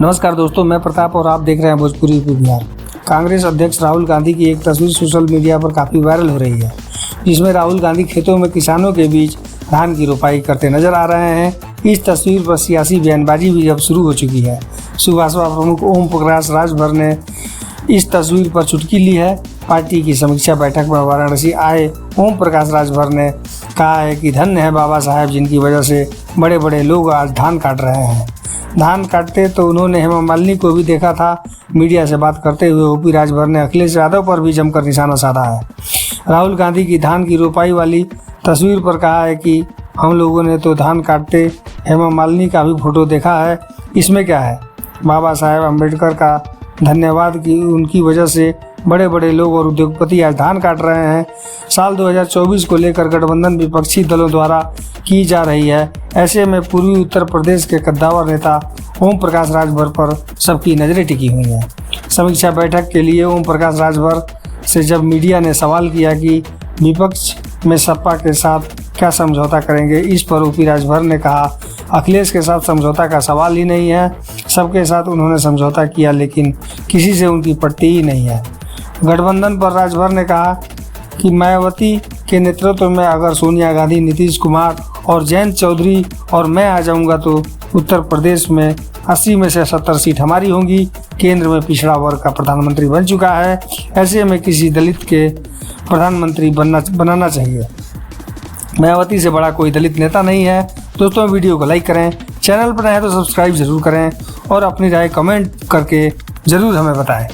नमस्कार दोस्तों, मैं प्रताप और आप देख रहे हैं भोजपुरी यूपी बिहार। कांग्रेस अध्यक्ष राहुल गांधी की एक तस्वीर सोशल मीडिया पर काफ़ी वायरल हो रही है, जिसमें राहुल गांधी खेतों में किसानों के बीच धान की रोपाई करते नजर आ रहे हैं। इस तस्वीर पर सियासी बयानबाजी भी अब शुरू हो चुकी है। सुभाषपा प्रमुख ओम प्रकाश राजभर ने इस तस्वीर पर चुटकी ली है। पार्टी की समीक्षा बैठक में वाराणसी आए ओम प्रकाश राजभर ने कहा है कि धन्य है बाबा साहेब, जिनकी वजह से बड़े बड़े लोग आज धान काट रहे हैं। धान काटते तो उन्होंने हेमा मालिनी को भी देखा था। मीडिया से बात करते हुए ओपी राजभर ने अखिलेश यादव पर भी जमकर निशाना साधा है। राहुल गांधी की धान की रोपाई वाली तस्वीर पर कहा है कि हम लोगों ने तो धान काटते हेमा मालिनी का भी फोटो देखा है, इसमें क्या है। बाबा साहेब अम्बेडकर का धन्यवाद कि उनकी वजह से बड़े बड़े लोग और उद्योगपति आज धान काट रहे हैं। साल 2024 को लेकर गठबंधन विपक्षी दलों द्वारा की जा रही है। ऐसे में पूर्वी उत्तर प्रदेश के कद्दावर नेता ओम प्रकाश राजभर पर सबकी नज़रें टिकी हुई हैं। समीक्षा बैठक के लिए ओम प्रकाश राजभर से जब मीडिया ने सवाल किया कि विपक्ष में सपा के साथ क्या समझौता करेंगे, इस पर ओपी राजभर ने कहा अखिलेश के साथ समझौता का सवाल ही नहीं है। सबके साथ उन्होंने समझौता किया, लेकिन किसी से उनकी पटती ही नहीं है। गठबंधन पर राजभर ने कहा कि मायावती के नेतृत्व में अगर सोनिया गांधी, नीतीश कुमार और जयंत चौधरी और मैं आ जाऊंगा तो उत्तर प्रदेश में 80 में से 70 सीट हमारी होंगी। केंद्र में पिछड़ा वर्ग का प्रधानमंत्री बन चुका है। ऐसे में किसी दलित के प्रधानमंत्री बनाना चाहिए। मायावती से बड़ा कोई दलित नेता नहीं है। दोस्तों, वीडियो को लाइक करें, चैनल पर नए हैं तो सब्सक्राइब जरूर करें और अपनी राय कमेंट करके ज़रूर हमें बताएं।